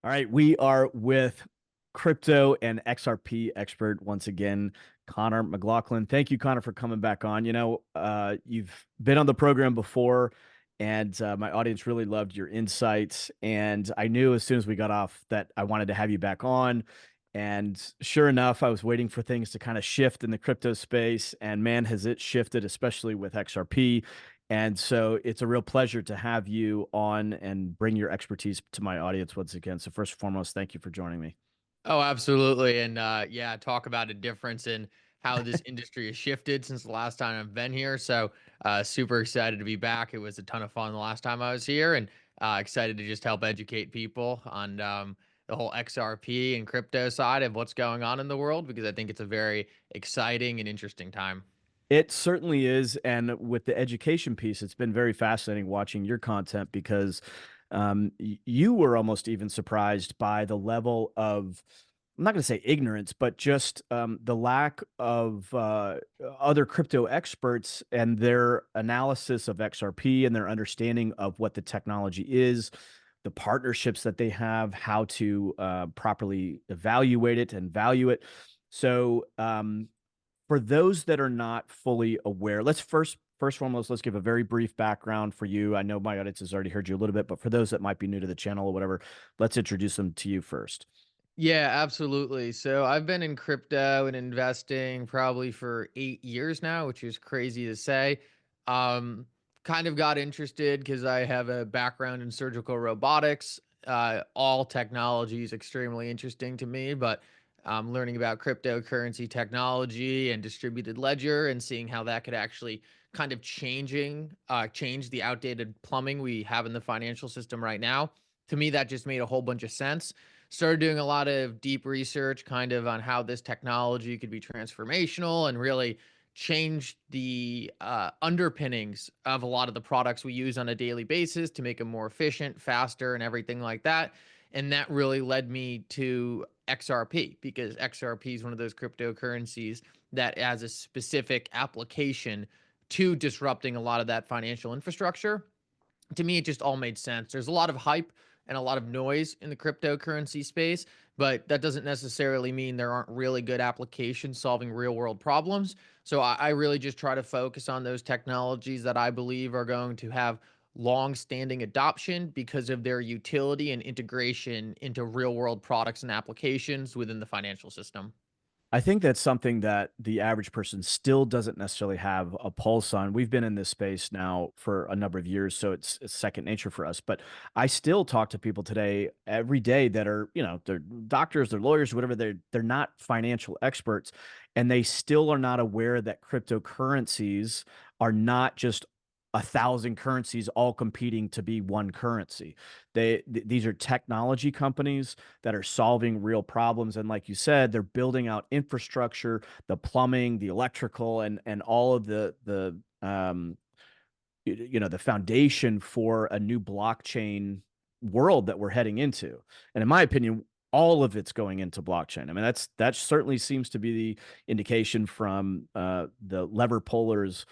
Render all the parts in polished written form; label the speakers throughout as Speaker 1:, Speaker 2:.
Speaker 1: All right, we are with crypto and XRP expert once again, Connor McLaughlin. Thank you, Connor, for coming back on. You've been on the program before, and my audience really loved your insights. And I knew as soon as we got off that I wanted to have you back on. And sure enough, I was waiting for things to kind of shift in the crypto space. And man, has it shifted, especially with XRP. And so it's a real pleasure to have you on and bring your expertise to my audience once again. So first and foremost, thank you for joining me.
Speaker 2: Oh, absolutely. And yeah, talk about a difference in how this industry has shifted since the last time I've been here. So super excited to be back. It was a ton of fun the last time I was here, and excited to just help educate people on the whole XRP and crypto side of what's going on in the world, because I think it's a very exciting and interesting time.
Speaker 1: It certainly is. And with the education piece, it's been very fascinating watching your content because you were almost even surprised by the level of, I'm not going to say ignorance, but just the lack of other crypto experts and their analysis of XRP and their understanding of what the technology is, the partnerships that they have, how to properly evaluate it and value it. So, for those that are not fully aware, let's first foremost, let's give a very brief background for you. I know my audience has already heard you a little bit, but for those that might be new to the channel or whatever, let's introduce them to you first.
Speaker 2: Yeah, absolutely. So I've been in crypto and investing probably for 8 years now, which is crazy to say. Um, Kind of got interested because I have a background in surgical robotics. All technology is extremely interesting to me, but learning about cryptocurrency technology and distributed ledger and seeing how that could actually kind of change the outdated plumbing we have in the financial system right now. To me, that just made a whole bunch of sense. Started doing a lot of deep research kind of on how this technology could be transformational and really change the underpinnings of a lot of the products we use on a daily basis to make them more efficient, faster, and everything like that. And that really led me to XRP, because XRP is one of those cryptocurrencies that has a specific application to disrupting a lot of that financial infrastructure. To me, it just all made sense. There's a lot of hype and a lot of noise in the cryptocurrency space, but that doesn't necessarily mean there aren't really good applications solving real world problems. So I really just try to focus on those technologies that I believe are going to have long standing adoption because of their utility and integration into real world products and applications within the financial system.
Speaker 1: I think that's something that the average person still doesn't necessarily have a pulse on. We've been in this space now for a number of years, so it's second nature for us. But I still talk to people today every day that are, they're doctors, they're lawyers, whatever. They're not financial experts, and they still are not aware that cryptocurrencies are not just 1,000 currencies all competing to be one currency. These are technology companies that are solving real problems. And like you said, they're building out infrastructure, the plumbing, the electrical, and all of the foundation for a new blockchain world that we're heading into. And in my opinion, all of it's going into blockchain. I mean, that certainly seems to be the indication from the lever pullers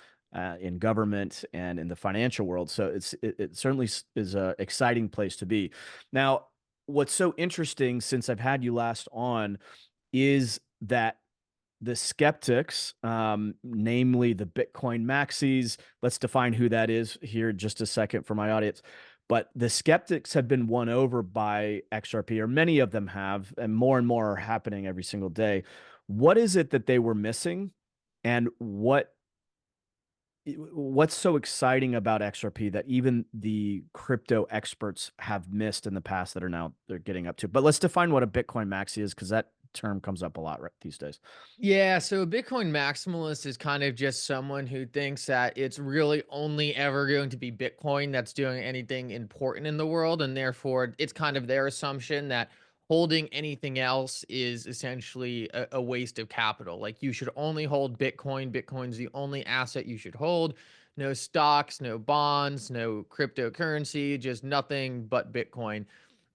Speaker 1: in government and in the financial world. So it certainly is a exciting place to be. Now, what's so interesting since I've had you last on is that the skeptics, namely the Bitcoin maxis, let's define who that is here just a second for my audience. But the skeptics have been won over by XRP, or many of them have, and more are happening every single day. What is it that they were missing? And what's so exciting about XRP that even the crypto experts have missed in the past that are now they're getting up to? But let's define what a Bitcoin maxi is, because that term comes up a lot these days.
Speaker 2: Yeah, so a Bitcoin maximalist is kind of just someone who thinks that it's really only ever going to be Bitcoin that's doing anything important in the world. And therefore, it's kind of their assumption that holding anything else is essentially a waste of capital. Like, you should only hold Bitcoin. Bitcoin's the only asset you should hold. No stocks, no bonds, no cryptocurrency, just nothing but Bitcoin.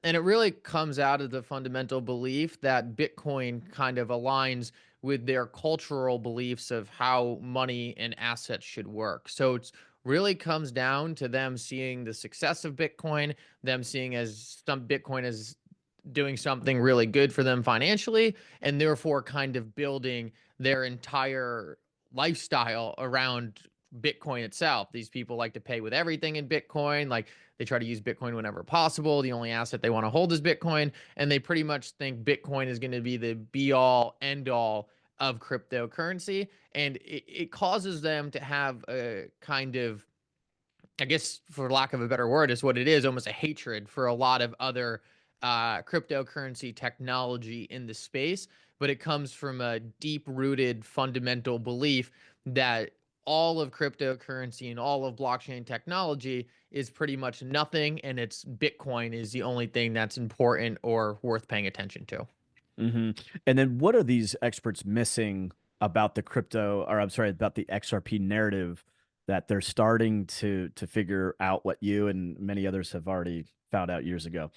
Speaker 2: And it really comes out of the fundamental belief that Bitcoin kind of aligns with their cultural beliefs of how money and assets should work. So it's really comes down to them seeing the success of Bitcoin, them seeing as some Bitcoin as doing something really good for them financially, and therefore kind of building their entire lifestyle around Bitcoin itself. These people like to pay with everything in Bitcoin. Like they try to use Bitcoin whenever possible. The only asset they want to hold is Bitcoin. And they pretty much think Bitcoin is going to be the be all end all of cryptocurrency. And it causes them to have a kind of, I guess, for lack of a better word, is what it is, almost a hatred for a lot of other cryptocurrency technology in the space. But it comes from a deep rooted fundamental belief that all of cryptocurrency and all of blockchain technology is pretty much nothing, and it's Bitcoin is the only thing that's important or worth paying attention to.
Speaker 1: Hmm. And then what are these experts missing about the crypto, or I'm sorry, about the XRP narrative that they're starting to figure out what you and many others have already found out years ago?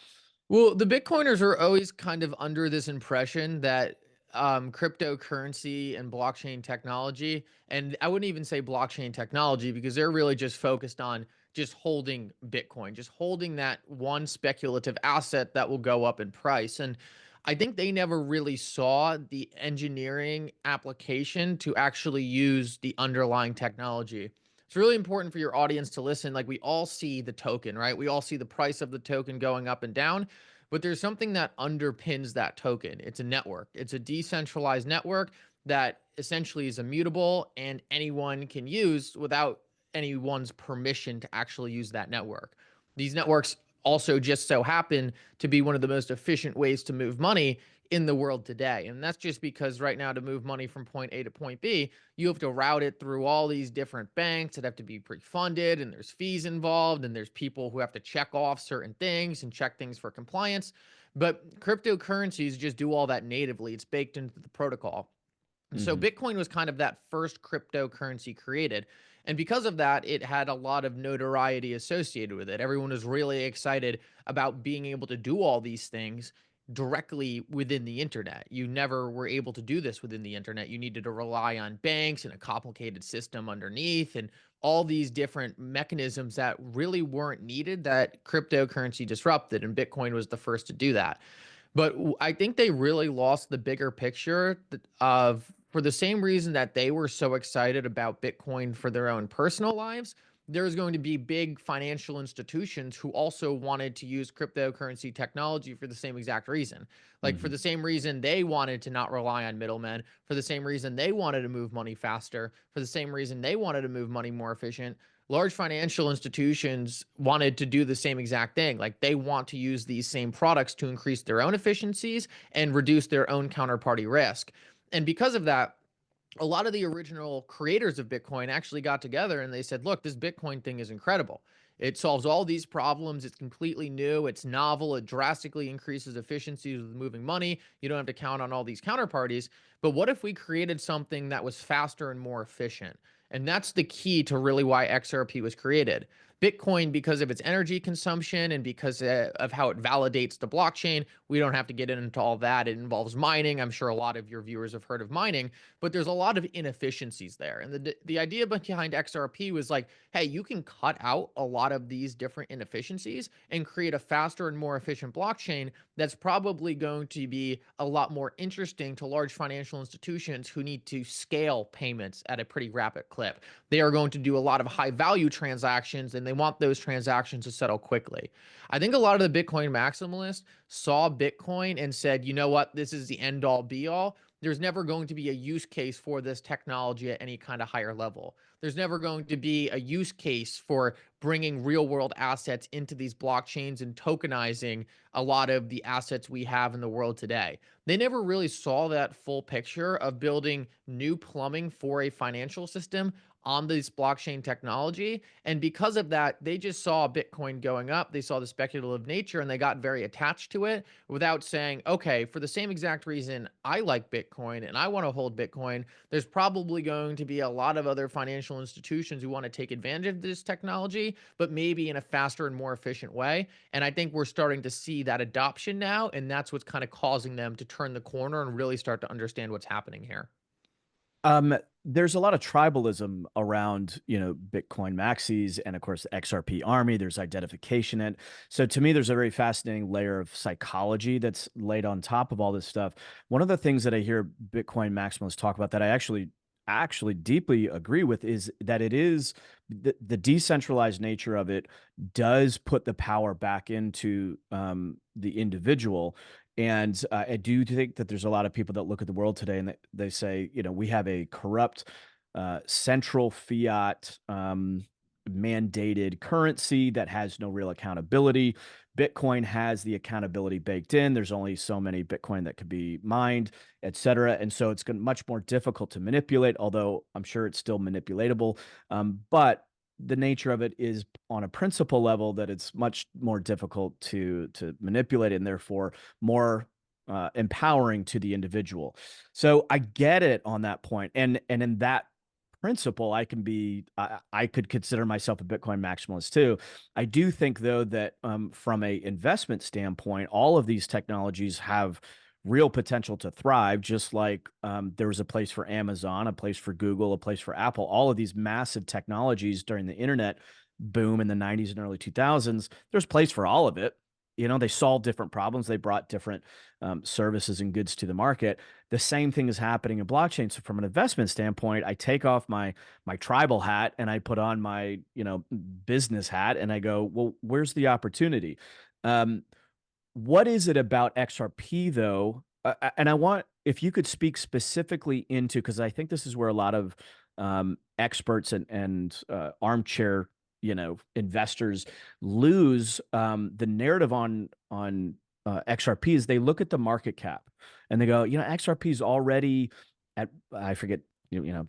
Speaker 2: Well, the Bitcoiners are always kind of under this impression that cryptocurrency and blockchain technology, and I wouldn't even say blockchain technology because they're really just focused on just holding Bitcoin, just holding that one speculative asset that will go up in price. And I think they never really saw the engineering application to actually use the underlying technology. It's really important for your audience to listen. Like we all see the token, right? We all see the price of the token going up and down, but there's something that underpins that token. It's a network. It's a decentralized network that essentially is immutable and anyone can use without anyone's permission to actually use that network. These networks also just so happen to be one of the most efficient ways to move money in the world today. And that's just because right now, to move money from point A to point B, you have to route it through all these different banks that have to be pre-funded, and there's fees involved, and there's people who have to check off certain things and check things for compliance. But cryptocurrencies just do all that natively. It's baked into the protocol. And so
Speaker 1: Hmm.
Speaker 2: Bitcoin was kind of that first cryptocurrency created. And because of that, it had a lot of notoriety associated with it. Everyone was really excited about being able to do all these things directly within the internet. You never were able to do this within the internet. You needed to rely on banks and a complicated system underneath and all these different mechanisms that really weren't needed that cryptocurrency disrupted. And Bitcoin was the first to do that. But I think they really lost the bigger picture of, for the same reason that they were so excited about Bitcoin for their own personal lives, there's going to be big financial institutions who also wanted to use cryptocurrency technology for the same exact reason. Like for
Speaker 1: Hmm.
Speaker 2: the same reason they wanted to not rely on middlemen, for the same reason they wanted to move money faster, for the same reason they wanted to move money more efficient. Large financial institutions wanted to do the same exact thing. Like they want to use these same products to increase their own efficiencies and reduce their own counterparty risk. And because of that, a lot of the original creators of Bitcoin actually got together and they said, look, this Bitcoin thing is incredible. It solves all these problems. It's completely new. It's novel. It drastically increases efficiencies with moving money. You don't have to count on all these counterparties. But what if we created something that was faster and more efficient? And that's the key to really why XRP was created. Bitcoin, because of its energy consumption and because of how it validates the blockchain, we don't have to get into all that. It involves mining. I'm sure a lot of your viewers have heard of mining, but there's a lot of inefficiencies there. And the idea behind XRP was like, hey, you can cut out a lot of these different inefficiencies and create a faster and more efficient blockchain that's probably going to be a lot more interesting to large financial institutions who need to scale payments at a pretty rapid clip. They are going to do a lot of high value transactions and they want those transactions to settle quickly. I think a lot of the Bitcoin maximalists saw Bitcoin and said, you know what, this is the end all be all. There's never going to be a use case for this technology at any kind of higher level. There's never going to be a use case for bringing real world assets into these blockchains and tokenizing a lot of the assets we have in the world today. They never really saw that full picture of building new plumbing for a financial system on this blockchain technology. And because of that, they just saw Bitcoin going up. They saw the speculative nature and they got very attached to it without saying, okay, for the same exact reason I like Bitcoin and I want to hold Bitcoin, there's probably going to be a lot of other financial institutions who want to take advantage of this technology, but maybe in a faster and more efficient way. And I think we're starting to see that adoption now. And that's what's kind of causing them to turn the corner and really start to understand what's happening here.
Speaker 1: There's a lot of tribalism around, Bitcoin maxis and of course the XRP army. There's identification. And so to me, there's a very fascinating layer of psychology that's laid on top of all this stuff. One of the things that I hear Bitcoin maximalists talk about that I actually deeply agree with is that it is the decentralized nature of it does put the power back into the individual. And I do think that there's a lot of people that look at the world today and they say, we have a corrupt central fiat mandated currency that has no real accountability. Bitcoin has the accountability baked in. There's only so many Bitcoin that could be mined, et cetera. And so it's much more difficult to manipulate, although I'm sure it's still manipulatable. But the nature of it is on a principle level that it's much more difficult to manipulate and therefore more empowering to the individual. So I get it on that point, and in that principle, I could consider myself a Bitcoin maximalist too. I do think though that from a investment standpoint, all of these technologies have real potential to thrive, just like there was a place for Amazon, a place for Google, a place for Apple. All of these massive technologies during the internet boom in the 90s and early 2000s, there's a place for all of it. They solved different problems. They brought different services and goods to the market. The same thing is happening in blockchain. So from an investment standpoint, I take off my tribal hat and I put on my business hat and I go, well, where's the opportunity? Um, what is it about XRP though? And I want if you could speak specifically into because I think this is where a lot of experts and armchair investors lose the narrative on XRP is they look at the market cap and they go, XRP is already at I forget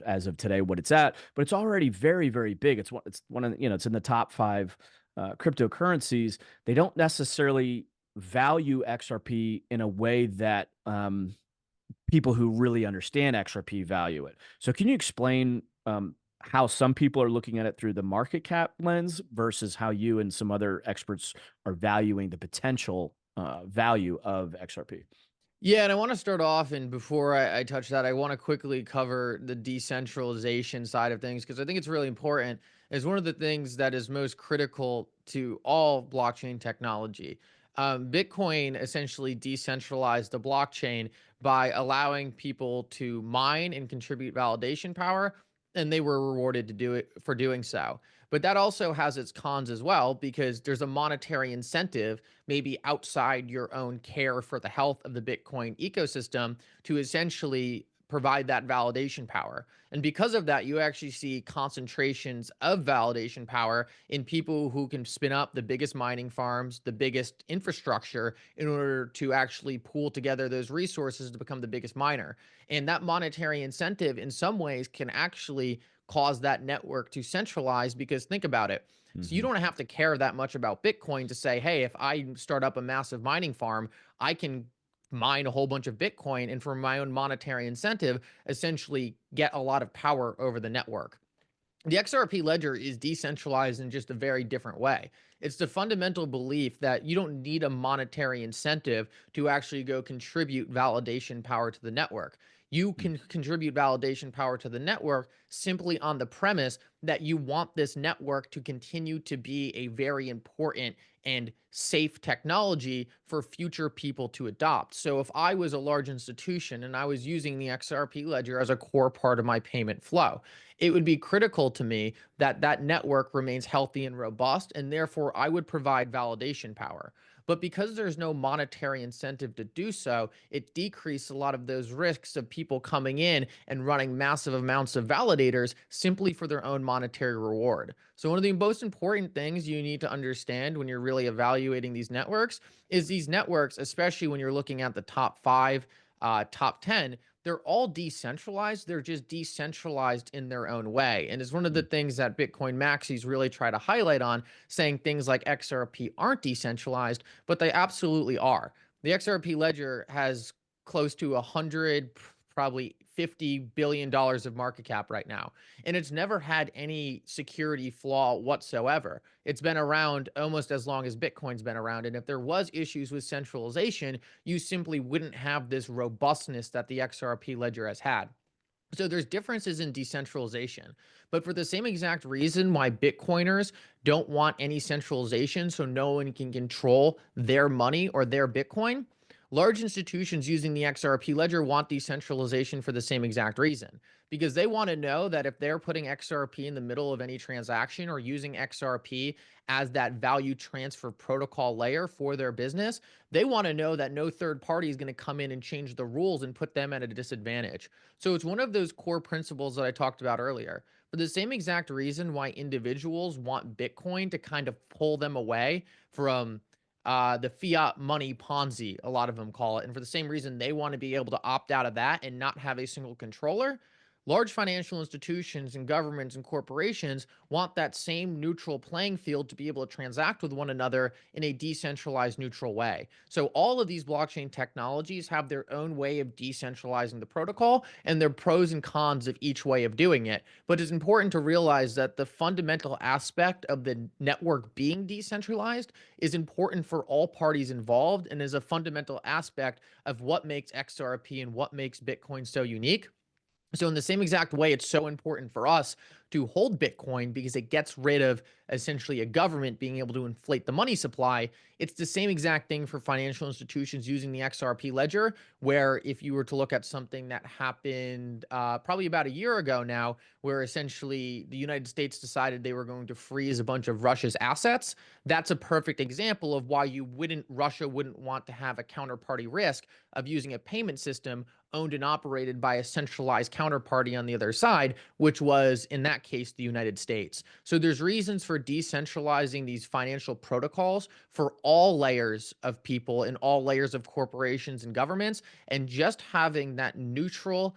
Speaker 1: as of today what it's at, but it's already very very big. It's one of it's in the top five cryptocurrencies. They don't necessarily value XRP in a way that people who really understand XRP value it. So, can you explain how some people are looking at it through the market cap lens versus how you and some other experts are valuing the potential value of XRP?
Speaker 2: Yeah, and I want to start off, and before I touch that, I want to quickly cover the decentralization side of things because I think it's really important. It's one of the things that is most critical to all blockchain technology. Bitcoin essentially decentralized the blockchain by allowing people to mine and contribute validation power, and they were rewarded to do it for doing so. But that also has its cons as well because there's a monetary incentive maybe outside your own care for the health of the Bitcoin ecosystem to essentially provide that validation power. And because of that, you actually see concentrations of validation power in people who can spin up the biggest mining farms, the biggest infrastructure in order to actually pool together those resources to become the biggest miner. And that monetary incentive, in some ways, can actually cause that network to centralize because think about it. So you
Speaker 1: Hmm.
Speaker 2: don't have to care that much about Bitcoin to say, hey, if I start up a massive mining farm, I can mine a whole bunch of Bitcoin and for my own monetary incentive, essentially get a lot of power over the network. The XRP ledger is decentralized in just a very different way. It's the fundamental belief that you don't need a monetary incentive to actually go contribute validation power to the network. You can contribute validation power to the network simply on the premise that you want this network to continue to be a very important and safe technology for future people to adopt. So, if I was a large institution and I was using the XRP ledger as a core part of my payment flow, it would be critical to me that that network remains healthy and robust, and therefore I would provide validation power. But because there's no monetary incentive to do so, it decreased a lot of those risks of people coming in and running massive amounts of validators simply for their own monetary reward. So, one of the most important things you need to understand when you're really evaluating these networks is these networks, especially when you're looking at the top five, top 10, they're all decentralized. They're just decentralized in their own way. And it's one of the things that Bitcoin maxis really try to highlight on, saying things like XRP aren't decentralized, but they absolutely are. The XRP ledger has close to 100, probably $50 billion of market cap right now. And it's never had any security flaw whatsoever. It's been around almost as long as Bitcoin's been around. And if there was issues with centralization, you simply wouldn't have this robustness that the XRP ledger has had. So there's differences in decentralization, but for the same exact reason why Bitcoiners don't want any centralization so no one can control their money or their Bitcoin, large institutions using the XRP ledger want decentralization for the same exact reason. Because they want to know that if they're putting XRP in the middle of any transaction or using XRP as that value transfer protocol layer for their business, they want to know that no third party is going to come in and change the rules and put them at a disadvantage. So it's one of those core principles that I talked about earlier. For the same exact reason why individuals want Bitcoin to kind of pull them away from the fiat money Ponzi, a lot of them call it. And for the same reason, they want to be able to opt out of that and not have a single controller. Large financial institutions and governments and corporations want that same neutral playing field to be able to transact with one another in a decentralized, neutral way. So, all of these blockchain technologies have their own way of decentralizing the protocol and their pros and cons of each way of doing it. But it's important to realize that the fundamental aspect of the network being decentralized is important for all parties involved and is a fundamental aspect of what makes XRP and what makes Bitcoin so unique. So, in the same exact way, it's so important for us to hold Bitcoin because it gets rid of essentially a government being able to inflate the money supply. It's the same exact thing for financial institutions using the XRP ledger, where if you were to look at something that happened probably about a year ago now, where essentially the United States decided they were going to freeze a bunch of Russia's assets, that's a perfect example of why Russia wouldn't want to have a counterparty risk of using a payment system owned and operated by a centralized counterparty on the other side, which was in that case the United States. So there's reasons for decentralizing these financial protocols for all layers of people and all layers of corporations and governments, and just having that neutral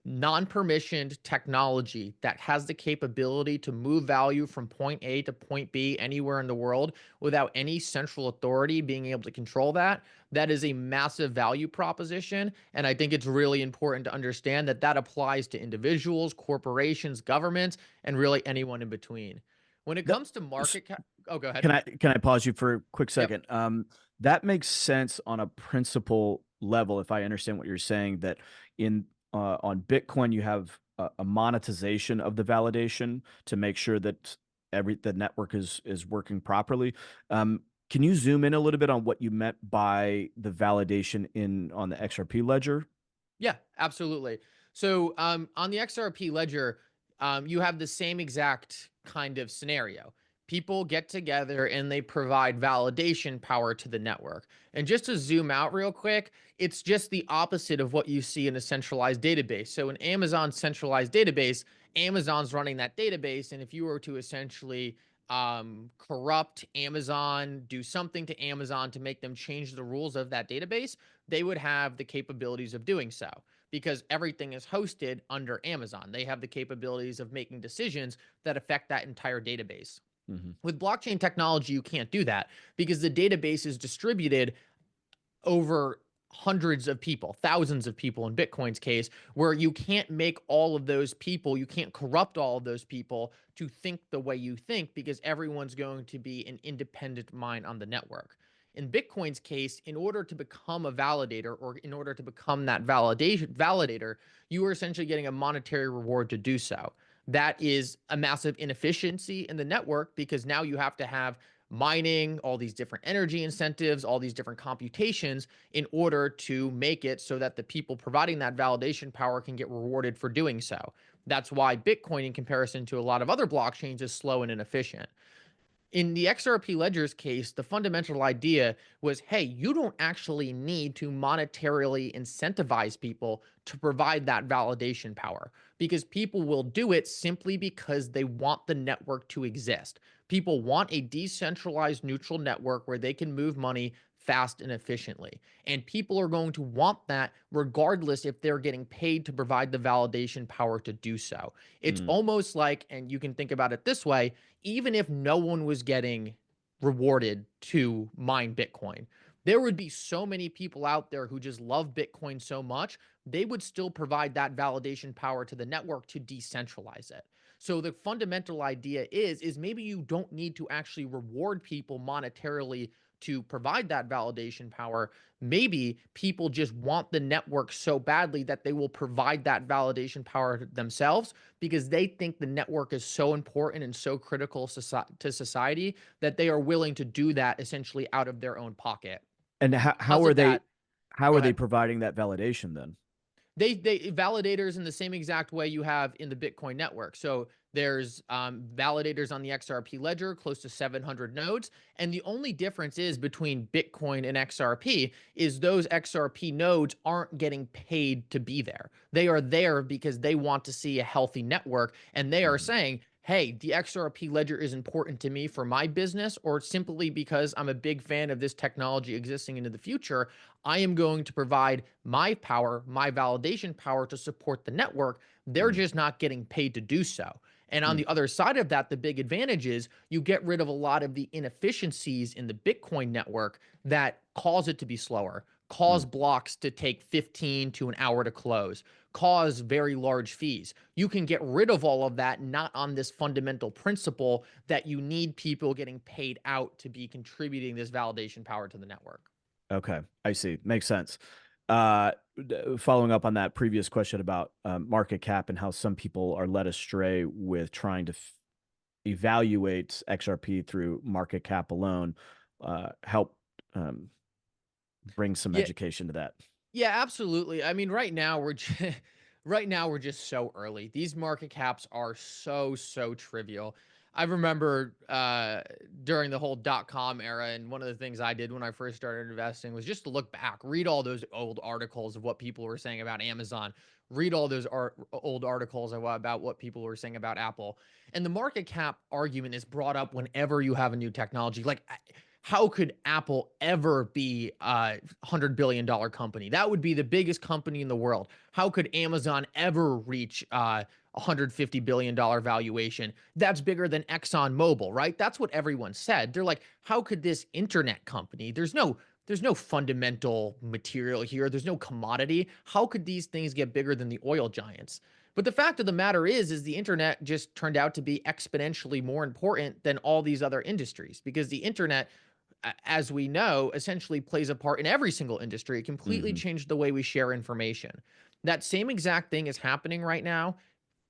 Speaker 2: non-permissioned technology that has the capability to move value from point A to point B anywhere in the world without any central authority being able to control that, that is a massive value proposition. And I think it's really important to understand that that applies to individuals, corporations, governments, and really anyone in between. When it
Speaker 1: That,
Speaker 2: comes to market cap, oh, go ahead.
Speaker 1: can I pause you for a quick
Speaker 2: Yep.
Speaker 1: second? That makes sense on a principle level, if I understand what you're saying, that in on Bitcoin you have a monetization of the validation to make sure that the network is working properly. Can you zoom in a little bit on what you meant by the validation in on the XRP ledger?
Speaker 2: Yeah, absolutely. So on the XRP ledger, you have the same exact kind of scenario. People get together and they provide validation power to the network. And just to zoom out real quick, it's just the opposite of what you see in a centralized database. So in Amazon's centralized database, Amazon's running that database. And if you were to essentially corrupt Amazon, do something to Amazon to make them change the rules of that database, they would have the capabilities of doing so because everything is hosted under Amazon. They have the capabilities of making decisions that affect that entire database.
Speaker 1: Hmm.
Speaker 2: With blockchain technology, you can't do that because the database is distributed over hundreds of people, thousands of people in Bitcoin's case, where you can't make all of those people, you can't corrupt all of those people to think the way you think because everyone's going to be an independent mind on the network. In Bitcoin's case, in order to become a validator or in order to become that validator, you are essentially getting a monetary reward to do so. That is a massive inefficiency in the network because now you have to have mining, all these different energy incentives, all these different computations in order to make it so that the people providing that validation power can get rewarded for doing so. That's why Bitcoin, in comparison to a lot of other blockchains, is slow and inefficient. In the XRP Ledger's case, the fundamental idea was hey, you don't actually need to monetarily incentivize people to provide that validation power because people will do it simply because they want the network to exist. People want a decentralized neutral network where they can move money fast and efficiently. And people are going to want that regardless if they're getting paid to provide the validation power to do so. It's
Speaker 1: Mm.
Speaker 2: almost like, and you can think about it this way, even if no one was getting rewarded to mine Bitcoin, there would be so many people out there who just love Bitcoin so much, they would still provide that validation power to the network to decentralize it. So the fundamental idea is maybe you don't need to actually reward people monetarily to provide that validation power. Maybe people just want the network so badly that they will provide that validation power themselves because they think the network is so important and so critical to society that they are willing to do that essentially out of their own pocket.
Speaker 1: And
Speaker 2: Because of that,
Speaker 1: how
Speaker 2: go
Speaker 1: are they
Speaker 2: ahead.
Speaker 1: providing that validation then?
Speaker 2: They validators in the same exact way you have in the Bitcoin network. So there's validators on the XRP ledger, close to 700 nodes, and the only difference is between Bitcoin and XRP is those XRP nodes aren't getting paid to be there. They are there because they want to see a healthy network, and they are
Speaker 1: Mhm.
Speaker 2: saying, hey, the XRP ledger is important to me for my business, or simply because I'm a big fan of this technology existing into the future. I am going to provide my power, my validation power to support the network. They're
Speaker 1: Mm.
Speaker 2: just not getting paid to do so. And on
Speaker 1: Mm.
Speaker 2: the other side of that, the big advantage is you get rid of a lot of the inefficiencies in the Bitcoin network that cause it to be slower, cause
Speaker 1: Mm.
Speaker 2: blocks to take 15 to an hour to close, cause very large fees. You can get rid of all of that, not on this fundamental principle that you need people getting paid out to be contributing this validation power to the network.
Speaker 1: Okay, I see. Makes sense. Following up on that previous question about market cap and how some people are led astray with trying to evaluate XRP through market cap alone, help um, bring some
Speaker 2: Yeah,
Speaker 1: education to that.
Speaker 2: yeah, absolutely. I mean, right now we're just, right now we're just so early. These market caps are so trivial. I remember during the whole .com era, and one of the things I did when I first started investing was just to look back, read all those old articles of what people were saying about Amazon, read all those old articles about what people were saying about Apple. And the market cap argument is brought up whenever you have a new technology. Like, how could Apple ever be a $100 billion company? That would be the biggest company in the world. How could Amazon ever reach $150 billion valuation? That's bigger than ExxonMobil, right? That's what everyone said. They're like, how could this internet company? There's no fundamental material here. There's no commodity. How could these things get bigger than the oil giants? But the fact of the matter is the internet just turned out to be exponentially more important than all these other industries because the internet, as we know, essentially plays a part in every single industry. It completely
Speaker 1: Hmm.
Speaker 2: changed the way we share information. That same exact thing is happening right now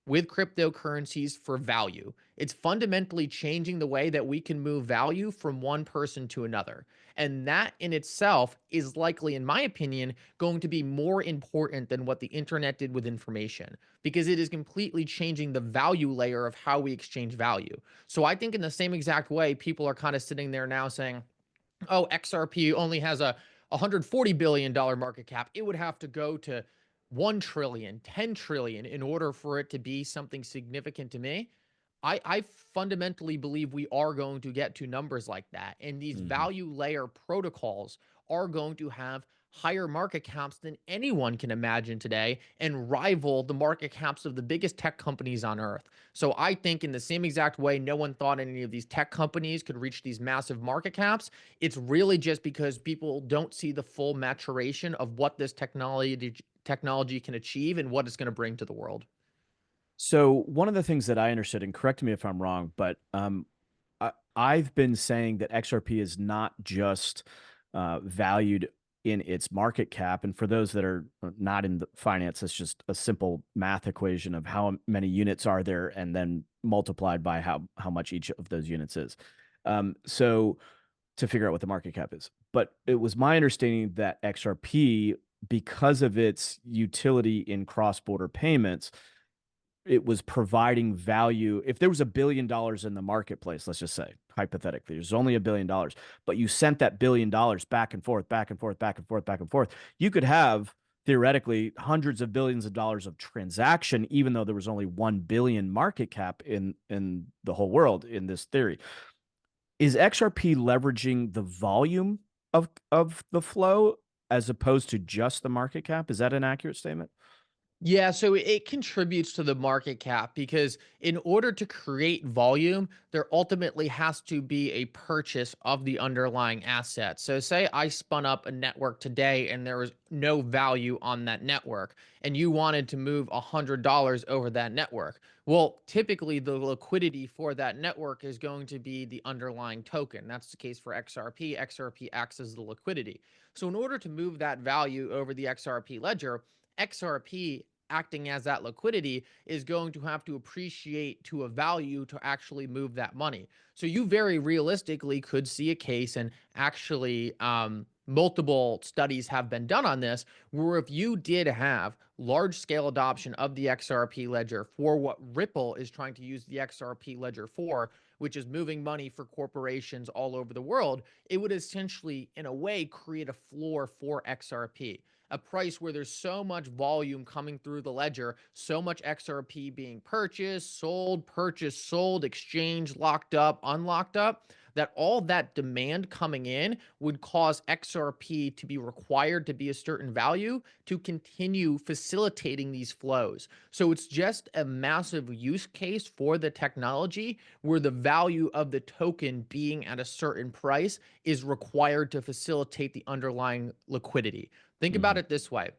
Speaker 2: with cryptocurrencies for value. It's fundamentally changing the way that we can move value from one person to another. And that in itself is likely, in my opinion, going to be more important than what the internet did with information because it is completely changing the value layer of how we exchange value. So I think, in the same exact way, people are kind of sitting there now saying, oh, XRP only has a $140 billion market cap. It would have to go to 1 trillion, 10 trillion in order for it to be something significant to me. I fundamentally believe we are going to get to numbers like that. And these
Speaker 1: Hmm.
Speaker 2: value layer protocols are going to have higher market caps than anyone can imagine today and rival the market caps of the biggest tech companies on earth. So I think, in the same exact way no one thought any of these tech companies could reach these massive market caps, it's really just because people don't see the full maturation of what this technology can achieve and what it's going to bring to the world.
Speaker 1: So one of the things that I understood, and correct me if I'm wrong, but I've been saying that XRP is not just valued in its market cap. And for those that are not in the finance, it's just a simple math equation of how many units are there and then multiplied by how much each of those units is. So to figure out what the market cap is. But it was my understanding that XRP, because of its utility in cross-border payments, it was providing value. If there was $1 billion in the marketplace, let's just say hypothetically, there's only $1 billion, but you sent that $1 billion back and forth, back and forth, back and forth, back and forth, you could have theoretically hundreds of billions of dollars of transaction, even though there was only 1 billion market cap in the whole world in this theory. Is XRP leveraging the volume of the flow as opposed to just the market cap? Is that an accurate statement?
Speaker 2: Yeah, so it contributes to the market cap because in order to create volume, there ultimately has to be a purchase of the underlying asset. So, say I spun up a network today and there was no value on that network, and you wanted to move $100 over that network. Well, typically the liquidity for that network is going to be the underlying token. That's the case for XRP. XRP acts as the liquidity. So, in order to move that value over the XRP ledger, XRP acting as that liquidity is going to have to appreciate to a value to actually move that money. So you very realistically could see a case, and actually, multiple studies have been done on this, where if you did have large scale adoption of the XRP ledger for what Ripple is trying to use the XRP ledger for, which is moving money for corporations all over the world, it would essentially, in a way, create a floor for XRP, a price where there's so much volume coming through the ledger, so much XRP being purchased, sold, exchanged, locked up, unlocked up, that all that demand coming in would cause XRP to be required to be a certain value to continue facilitating these flows. So it's just a massive use case for the technology where the value of the token being at a certain price is required to facilitate the underlying liquidity. Think about
Speaker 1: Mhm.
Speaker 2: it this way.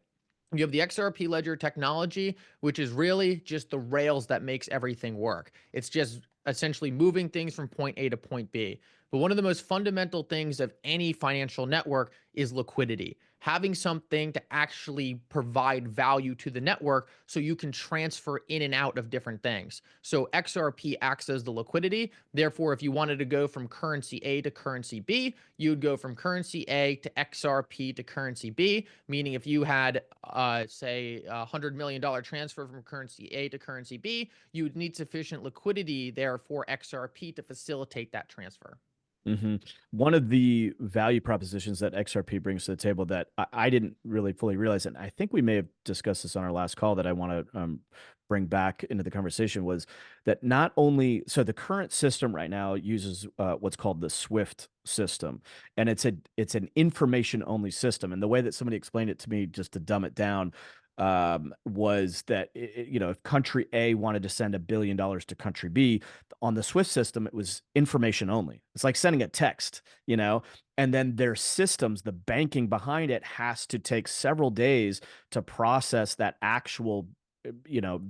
Speaker 2: You have the XRP ledger technology, which is really just the rails that makes everything work. It's just essentially moving things from point A to point B. But one of the most fundamental things of any financial network is liquidity. Having something to actually provide value to the network so you can transfer in and out of different things. So XRP acts as the liquidity. Therefore, if you wanted to go from currency A to currency B, you'd go from currency A to XRP to currency B, meaning if you had, say, $100 million transfer from currency A to currency B, you would need sufficient liquidity there for XRP to facilitate that transfer.
Speaker 1: Mhm. One of the value propositions that XRP brings to the table that I didn't really fully realize, and I think we may have discussed this on our last call that I want to bring back into the conversation, was that not only, so the current system right now uses what's called the SWIFT system, and it's an information only system. And the way that somebody explained it to me, just to dumb it down, was that if country A wanted to send $1 billion to country B, on the Swift system, it was information only. It's like sending a text, and then their systems, the banking behind it has to take several days to process that actual,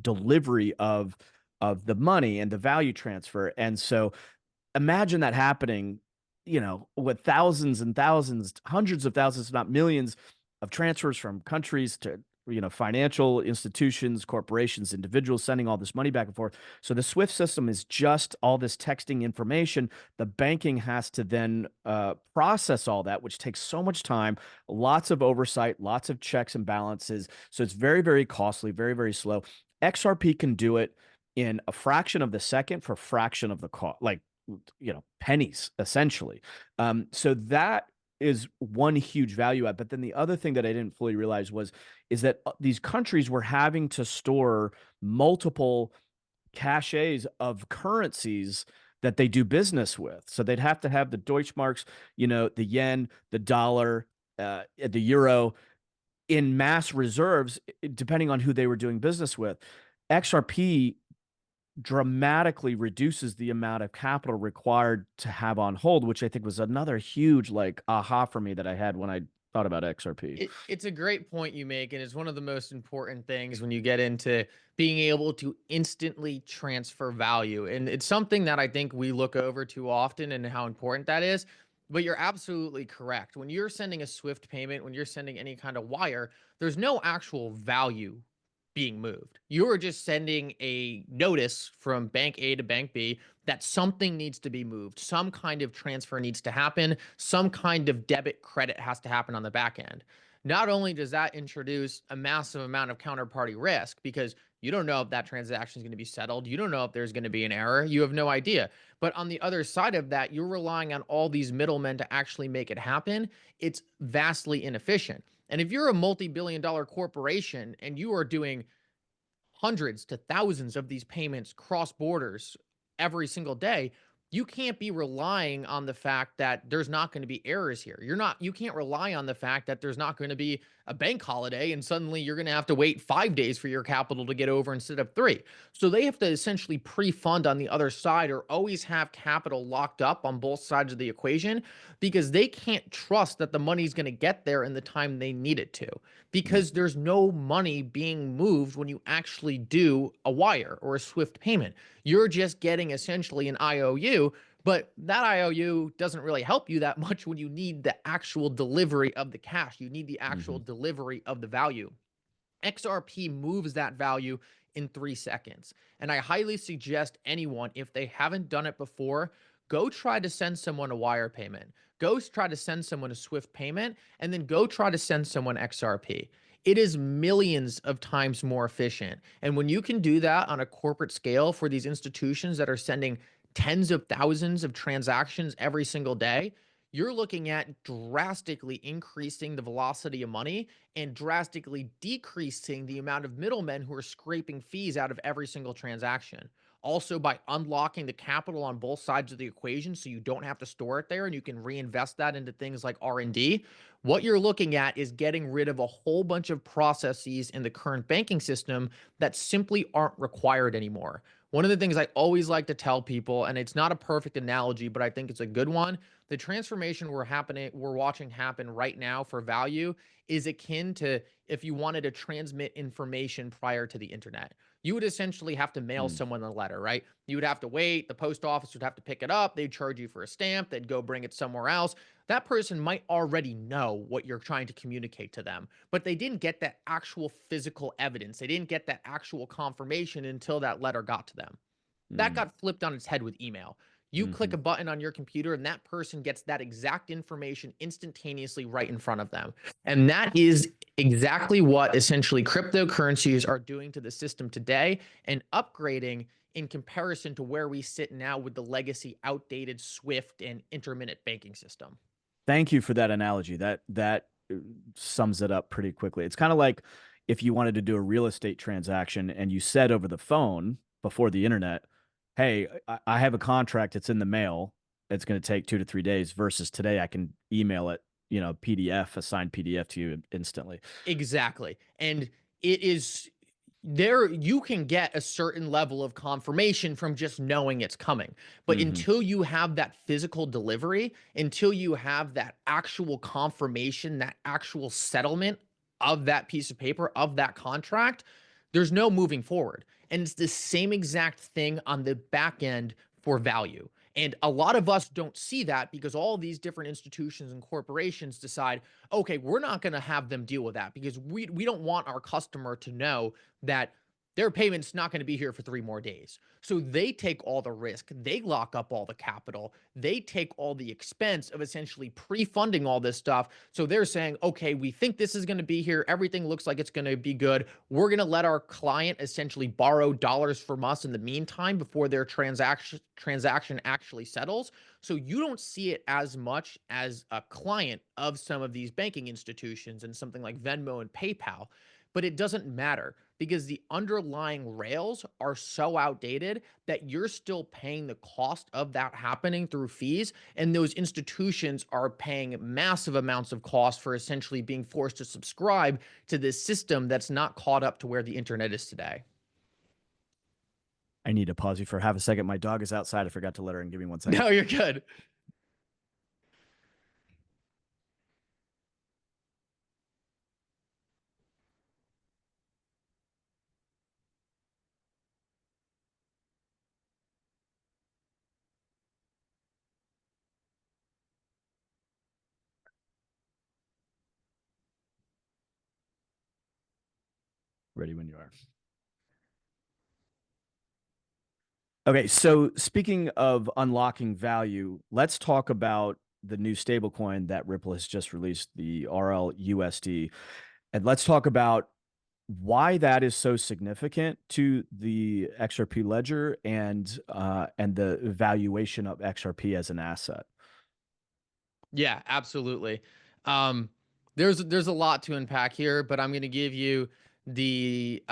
Speaker 1: delivery of the money and the value transfer. And so imagine that happening, with thousands and thousands, hundreds of thousands, if not millions of transfers from countries to, financial institutions, corporations, individuals sending all this money back and forth. So the SWIFT system is just all this texting information. The banking has to then process all that, which takes so much time, lots of oversight, lots of checks and balances. So it's very, very costly, very, very slow. XRP can do it in a fraction of the second for a fraction of the cost, like pennies essentially. So that is one huge value add. But then the other thing that I didn't fully realize is that these countries were having to store multiple caches of currencies that they do business with. So they'd have to have the Deutschmarks, the yen, the dollar, the euro in mass reserves, depending on who they were doing business with. XRP dramatically reduces the amount of capital required to have on hold, which I think was another huge like aha for me that I had when I thought about XRP.
Speaker 2: It's a great point you make, and it's one of the most important things when you get into being able to instantly transfer value. And it's something that I think we look over too often and how important that is. But you're absolutely correct. When you're sending a Swift payment, when you're sending any kind of wire, there's no actual value being moved. You're just sending a notice from bank A to bank B that something needs to be moved. Some kind of transfer needs to happen. Some kind of debit credit has to happen on the back end. Not only does that introduce a massive amount of counterparty risk because you don't know if that transaction is going to be settled. You don't know if there's going to be an error. You have no idea. But on the other side of that, you're relying on all these middlemen to actually make it happen. It's vastly inefficient. And if you're a multi-billion-dollar corporation and you are doing hundreds to thousands of these payments cross borders every single day, you can't be relying on the fact that there's not going to be errors here. You can't rely on the fact that there's not going to be a bank holiday and suddenly you're going to have to wait 5 days for your capital to get over instead of 3. So they have to essentially pre-fund on the other side or always have capital locked up on both sides of the equation because they can't trust that the money's going to get there in the time they need it to,
Speaker 1: Mm,
Speaker 2: because there's no money being moved when you actually do a wire or a Swift payment. You're just getting essentially an IOU, but that IOU doesn't really help you that much when you need the actual delivery of the cash. You need the actual
Speaker 1: mhm,
Speaker 2: delivery of the value. XRP moves that value in 3 seconds. And I highly suggest anyone, if they haven't done it before, go try to send someone a wire payment. Go try to send someone a Swift payment, and then go try to send someone XRP. It is millions of times more efficient. And when you can do that on a corporate scale for these institutions that are sending tens of thousands of transactions every single day, you're looking at drastically increasing the velocity of money and drastically decreasing the amount of middlemen who are scraping fees out of every single transaction. Also, by unlocking the capital on both sides of the equation so you don't have to store it there and you can reinvest that into things like R&D, what you're looking at is getting rid of a whole bunch of processes in the current banking system that simply aren't required anymore. One of the things I always like to tell people, and it's not a perfect analogy, but I think it's a good one, the transformation we're watching happen right now for value is akin to if you wanted to transmit information prior to the internet. You would essentially have to mail
Speaker 1: mm,
Speaker 2: someone a letter, right? You would have to wait. The post office would have to pick it up. They'd charge you for a stamp. They'd go bring it somewhere else. That person might already know what you're trying to communicate to them, but they didn't get that actual physical evidence. They didn't get that actual confirmation until that letter got to them. That
Speaker 1: mm,
Speaker 2: got flipped on its head with email. You click
Speaker 1: mhm.
Speaker 2: a button on your computer and that person gets that exact information instantaneously right in front of them. And that is exactly what essentially cryptocurrencies are doing to the system today and upgrading in comparison to where we sit now with the legacy outdated Swift and intermittent banking system.
Speaker 1: Thank you for that analogy. That sums it up pretty quickly. It's kind of like if you wanted to do a real estate transaction and you said over the phone before the internet, "Hey, I have a contract. It's in the mail. It's going to take 2 to 3 days." Versus today, I can email it, PDF, a signed PDF to you instantly.
Speaker 2: Exactly. And it is there, you can get a certain level of confirmation from just knowing it's coming. But
Speaker 1: Hmm.
Speaker 2: until you have that physical delivery, until you have that actual confirmation, that actual settlement of that piece of paper, of that contract, there's no moving forward. And it's the same exact thing on the back end for value. And a lot of us don't see that because all these different institutions and corporations decide, okay, we're not going to have them deal with that because we don't want our customer to know that their payment's not going to be here for 3 more days. So they take all the risk. They lock up all the capital. They take all the expense of essentially pre-funding all this stuff. So they're saying, okay, we think this is going to be here. Everything looks like it's going to be good. We're going to let our client essentially borrow dollars from us in the meantime before their transaction actually settles. So you don't see it as much as a client of some of these banking institutions and something like Venmo and PayPal, but it doesn't matter because the underlying rails are so outdated that you're still paying the cost of that happening through fees. And those institutions are paying massive amounts of cost for essentially being forced to subscribe to this system that's not caught up to where the internet is today.
Speaker 1: I need to pause you for half a second. My dog is outside. I forgot to let her in. Give me one second.
Speaker 2: No, you're good.
Speaker 1: Ready when you are. Okay, so speaking of unlocking value, let's talk about the new stablecoin that Ripple has just released, the RLUSD. And let's talk about why that is so significant to the XRP ledger and the valuation of XRP as an asset.
Speaker 2: Yeah, absolutely. Um, there's a lot to unpack here, but I'm going to give you the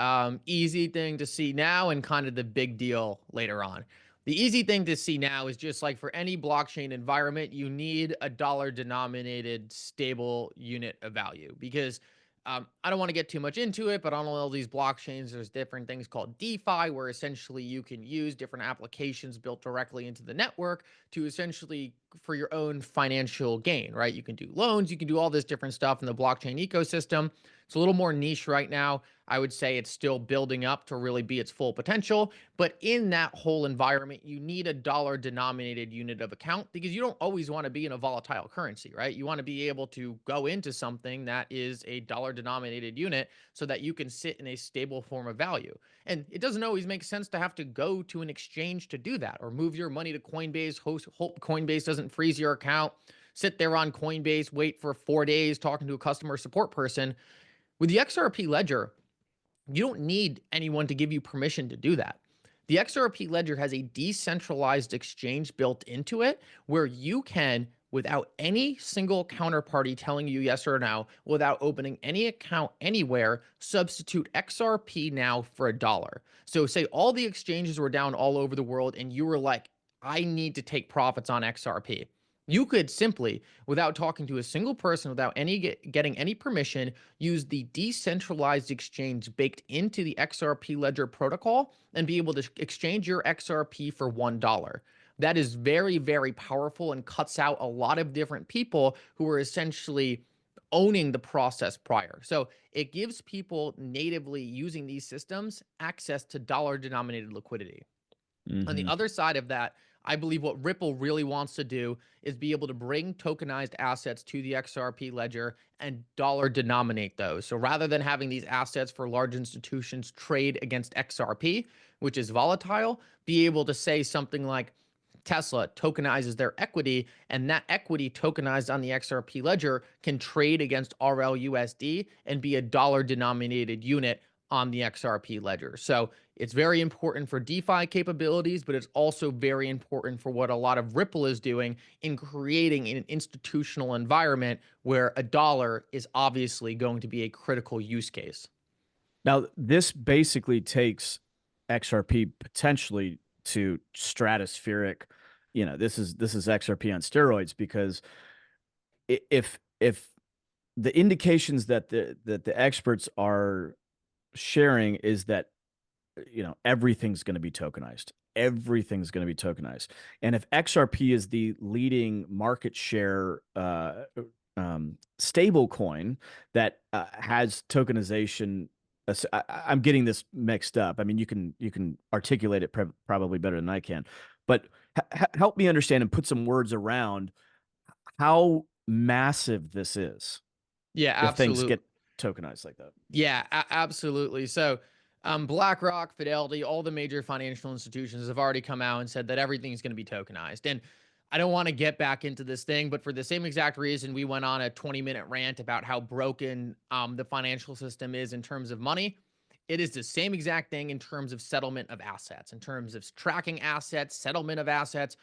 Speaker 2: easy thing to see now and kind of the big deal later on. The easy thing to see now is just like for any blockchain environment, you need a dollar denominated stable unit of value because I don't want to get too much into it, but on all these blockchains, there's different things called DeFi where essentially you can use different applications built directly into the network to essentially for your own financial gain, right? You can do loans, you can do all this different stuff in the blockchain ecosystem. It's a little more niche right now. I would say it's still building up to really be its full potential. But in that whole environment, you need a dollar denominated unit of account because you don't always want to be in a volatile currency, right? You want to be able to go into something that is a dollar denominated unit so that you can sit in a stable form of value. And it doesn't always make sense to have to go to an exchange to do that or move your money to Coinbase. Hope Coinbase doesn't freeze your account. Sit there on Coinbase, wait for 4 days talking to a customer support person. With the XRP ledger, you don't need anyone to give you permission to do that. The XRP ledger has a decentralized exchange built into it where you can, without any single counterparty telling you yes or no, without opening any account anywhere, substitute XRP now for a dollar. So, say all the exchanges were down all over the world and you were like, I need to take profits on XRP. You could simply, without talking to a single person, without getting any permission, use the decentralized exchange baked into the XRP ledger protocol and be able to exchange your XRP for $1. That is very, very powerful and cuts out a lot of different people who are essentially owning the process prior. So it gives people natively using these systems access to dollar denominated liquidity. On the
Speaker 1: Hmm.
Speaker 2: other side of that, I believe what Ripple really wants to do is be able to bring tokenized assets to the XRP ledger and dollar denominate those. So rather than having these assets for large institutions trade against XRP, which is volatile, be able to say something like Tesla tokenizes their equity, and that equity tokenized on the XRP ledger can trade against RLUSD and be a dollar denominated unit on the XRP ledger. So it's very important for DeFi capabilities, but it's also very important for what a lot of Ripple is doing in creating an institutional environment where a dollar is obviously going to be a critical use case.
Speaker 1: Now, this basically takes XRP potentially to stratospheric. This is XRP on steroids because if the indications that the experts are sharing is that everything's going to be tokenized. Everything's going to be tokenized. And if XRP is the leading market share stable coin that has tokenization, I'm getting this mixed up. I mean, you can articulate it probably better than I can, but help me understand and put some words around how massive this is
Speaker 2: Yeah,
Speaker 1: if things
Speaker 2: absolutely.
Speaker 1: get tokenized like that.
Speaker 2: Yeah, absolutely. So, BlackRock, Fidelity, all the major financial institutions have already come out and said that everything's going to be tokenized. And I don't want to get back into this thing, but for the same exact reason, we went on a 20-minute rant about how broken the financial system is in terms of money. It is the same exact thing in terms of settlement of assets, in terms of tracking assets, settlement of assets.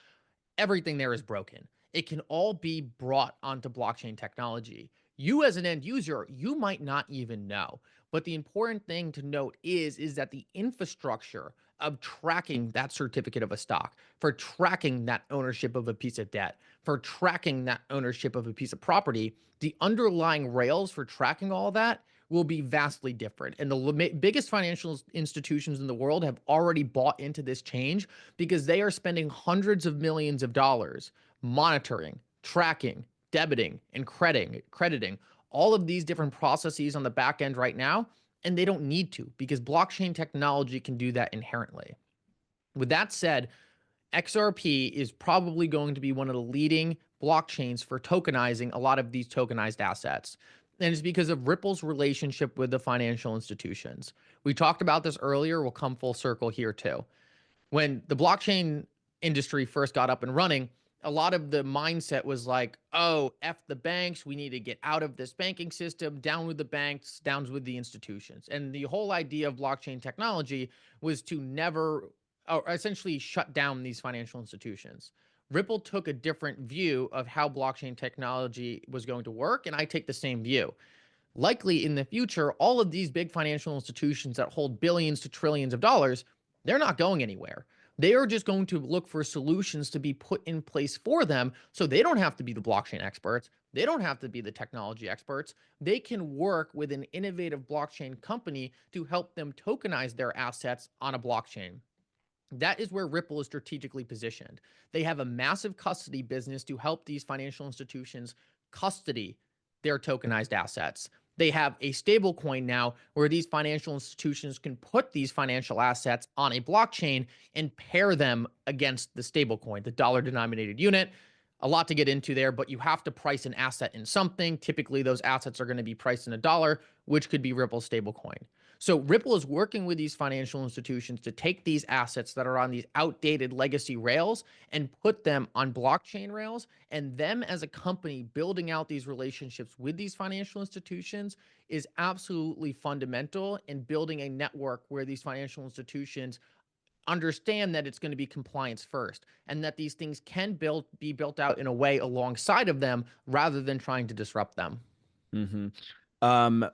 Speaker 2: Everything there is broken. It can all be brought onto blockchain technology. You as an end user, you might not even know. But the important thing to note is that the infrastructure of tracking that certificate of a stock, for tracking that ownership of a piece of debt, for tracking that ownership of a piece of property, the underlying rails for tracking all that will be vastly different. And the biggest financial institutions in the world have already bought into this change because they are spending hundreds of millions of dollars monitoring, tracking, debiting, and crediting all of these different processes on the back end right now. And they don't need to because blockchain technology can do that inherently. With that said, XRP is probably going to be one of the leading blockchains for tokenizing a lot of these tokenized assets. And it's because of Ripple's relationship with the financial institutions. We talked about this earlier. We'll come full circle here too. When the blockchain industry first got up and running, a lot of the mindset was like, oh, F the banks. We need to get out of this banking system, down with the banks, down with the institutions. And the whole idea of blockchain technology was to never, or essentially shut down these financial institutions. Ripple took a different view of how blockchain technology was going to work, and I take the same view. Likely in the future, all of these big financial institutions that hold billions to trillions of dollars, they're not going anywhere. They are just going to look for solutions to be put in place for them so they don't have to be the blockchain experts. They don't have to be the technology experts. They can work with an innovative blockchain company to help them tokenize their assets on a blockchain. That is where Ripple is strategically positioned. They have a massive custody business to help these financial institutions custody their tokenized assets. They have a stable coin now where these financial institutions can put these financial assets on a blockchain and pair them against the stable coin, the dollar denominated unit. A lot to get into there, but you have to price an asset in something. Typically, those assets are going to be priced in a dollar, which could be Ripple's stablecoin. So Ripple is working with these financial institutions to take these assets that are on these outdated legacy rails and put them on blockchain rails. And them as a company building out these relationships with these financial institutions is absolutely fundamental in building a network where these financial institutions understand that it's going to be compliance first and that these things can be built out in a way alongside of them rather than trying to disrupt them.
Speaker 1: Mm-hmm. Um,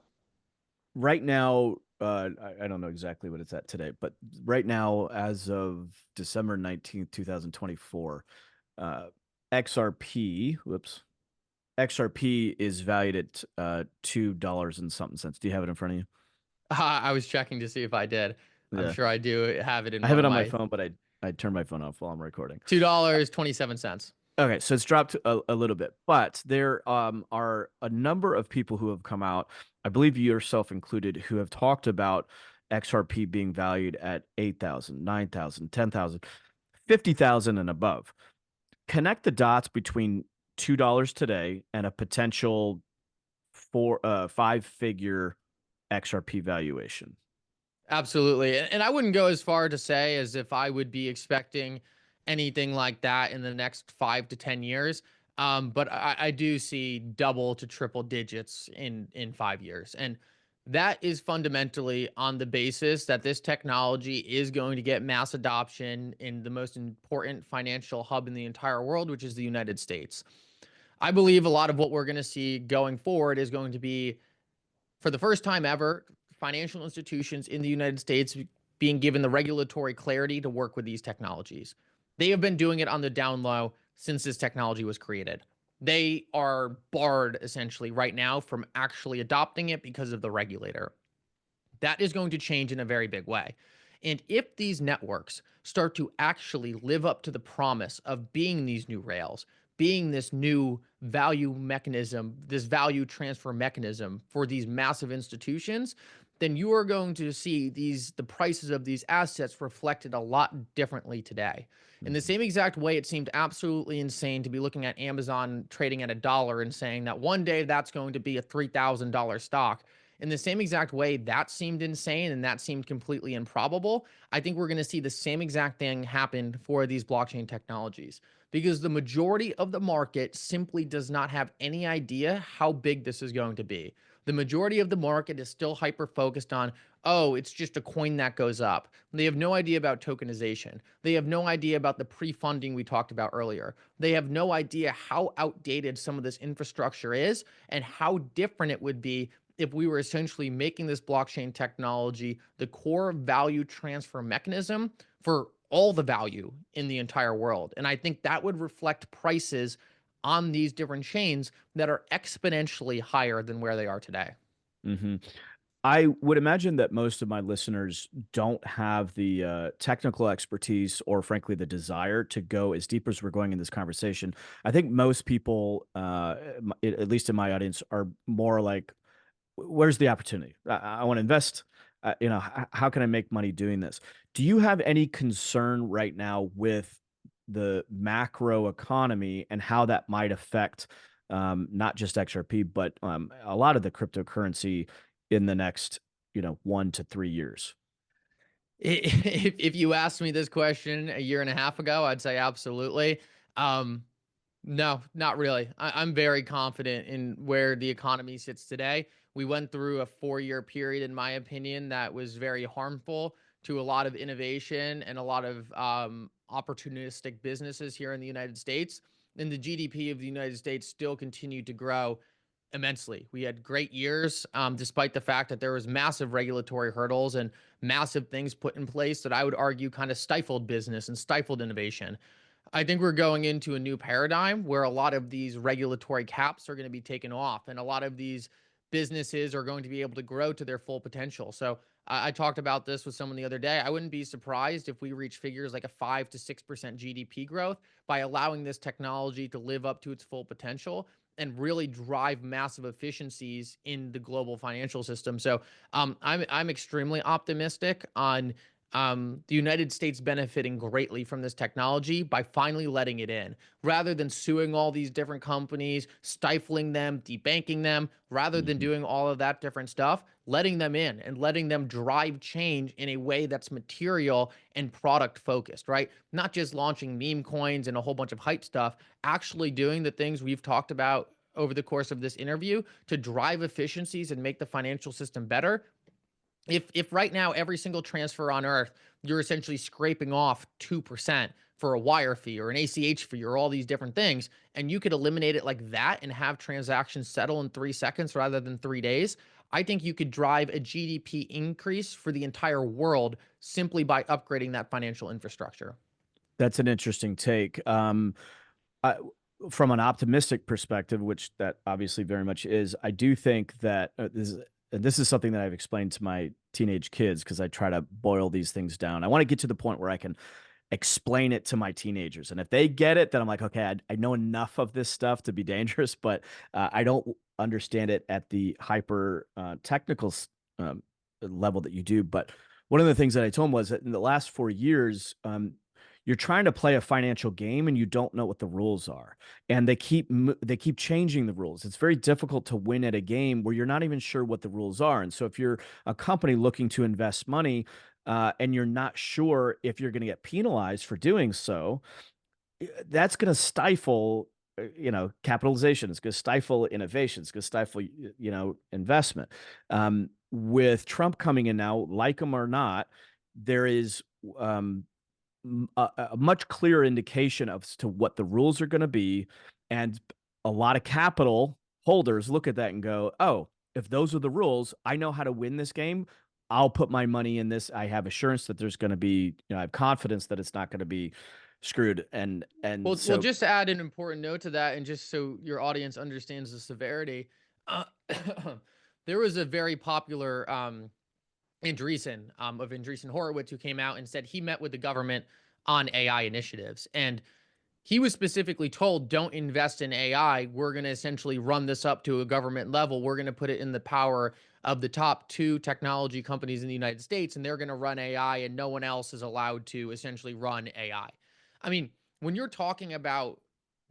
Speaker 1: right now, I don't know exactly what it's at today, but right now, as of December 19th, 2024, uh, XRP, whoops, XRP is valued at $2 and something cents. Do you have it in front of you?
Speaker 2: I was checking to see if I did. I'm
Speaker 1: Yeah,
Speaker 2: sure I do have it in
Speaker 1: I have
Speaker 2: one
Speaker 1: it
Speaker 2: of
Speaker 1: on my
Speaker 2: my
Speaker 1: phone, but I turned my phone off while I'm recording.
Speaker 2: $2.27.
Speaker 1: Okay, so it's dropped a little bit, but there are a number of people who have come out, I believe you yourself included, who have talked about XRP being valued at 8,000, 9,000, 10,000, 50,000 and above. Connect the dots between $2 today and a potential five-figure XRP valuation.
Speaker 2: Absolutely. And I wouldn't go as far to say as if I would be expecting anything like that in the next 5 to 10 years. But I do see double to triple digits in 5 years. And that is fundamentally on the basis that this technology is going to get mass adoption in the most important financial hub in the entire world, which is the United States. I believe a lot of what we're going to see going forward is going to be, for the first time ever, financial institutions in the United States being given the regulatory clarity to work with these technologies. They have been doing it on the down low since this technology was created. They are barred essentially right now from actually adopting it because of the regulator. That is going to change in a very big way. And if these networks start to actually live up to the promise of being these new rails, being this new value mechanism, this value transfer mechanism for these massive institutions, then you are going to see the prices of these assets reflected a lot differently today. In the
Speaker 1: Mhm.
Speaker 2: same exact way, it seemed absolutely insane to be looking at Amazon trading at $1 and saying that one day that's going to be a $3,000 stock. In the same exact way, that seemed insane and that seemed completely improbable. I think we're going to see the same exact thing happen for these blockchain technologies because the majority of the market simply does not have any idea how big this is going to be. The majority of the market is still hyper focused on, oh, it's just a coin that goes up. They have no idea about tokenization. They have no idea about the pre funding we talked about earlier. They have no idea how outdated some of this infrastructure is and how different it would be if we were essentially making this blockchain technology the core value transfer mechanism for all the value in the entire world. And I think that would reflect prices on these different chains that are exponentially higher than where they are today.
Speaker 1: Mhm. I would imagine that most of my listeners don't have the technical expertise or, frankly, the desire to go as deep as we're going in this conversation. I think most people, at least in my audience, are more like, where's the opportunity? I want to invest. How can I make money doing this? Do you have any concern right now with the macro economy and how that might affect not just XRP, but a lot of the cryptocurrency in the next, 1 to 3 years?
Speaker 2: If you asked me this question a year and a half ago, I'd say absolutely. Um, No, not really. I'm very confident in where the economy sits today. We went through a 4 year period, in my opinion, that was very harmful to a lot of innovation and a lot of opportunistic businesses here in the United States. And the GDP of the United States still continued to grow immensely. We had great years, despite the fact that there was massive regulatory hurdles and massive things put in place that I would argue kind of stifled business and stifled innovation. I think we're going into a new paradigm where a lot of these regulatory caps are going to be taken off and a lot of these businesses are going to be able to grow to their full potential. So I talked about this with someone the other day. I wouldn't be surprised if we reach figures like a 5 to 6% GDP growth by allowing this technology to live up to its full potential and really drive massive efficiencies in the global financial system. So I'm extremely optimistic on the United States benefiting greatly from this technology by finally letting it in, rather than suing all these different companies, stifling them, debanking them, rather than
Speaker 1: Mhm.
Speaker 2: doing all of that different stuff, letting them in and letting them drive change in a way that's material and product focused, right? Not just launching meme coins and a whole bunch of hype stuff, actually doing the things we've talked about over the course of this interview to drive efficiencies and make the financial system better. If right now every single transfer on earth you're essentially scraping off 2% for a wire fee or an ACH fee or all these different things, and you could eliminate it like that and have transactions settle in 3 seconds rather than 3 days, I think you could drive a GDP increase for the entire world simply by upgrading that financial infrastructure.
Speaker 1: That's an interesting take. I, from an optimistic perspective, which that obviously very much is, I do think that this is something that I've explained to my teenage kids because I try to boil these things down. I want to get to the point where I can explain it to my teenagers, and if they get it, then I'm like, okay, I know enough of this stuff to be dangerous, but I don't understand it at the hyper technical level that you do. But one of the things that I told him was that in the last 4 years, you're trying to play a financial game and you don't know what the rules are, and they keep changing the rules. It's very difficult to win at a game where you're not even sure what the rules are. And so if you're a company looking to invest money, and you're not sure if you're going to get penalized for doing so, that's going to stifle, capitalization. It's going to stifle innovation. It's going to stifle, investment. With Trump coming in now, like him or not, there is um, a much clearer indication as to what the rules are going to be. And a lot of capital holders look at that and go, oh, if those are the rules, I know how to win this game. I'll put my money in this. I have assurance that there's going to be, I have confidence that it's not going to be screwed.
Speaker 2: Well,
Speaker 1: So
Speaker 2: just to add an important note to that, and just so your audience understands the severity, uh, there was a very popular of Andreessen Horowitz, who came out and said he met with the government on AI initiatives. And he was specifically told, don't invest in AI. We're going to essentially run this up to a government level. We're going to put it in the power of the top two technology companies in the United States, and they're going to run AI, and no one else is allowed to essentially run AI. I mean, when you're talking about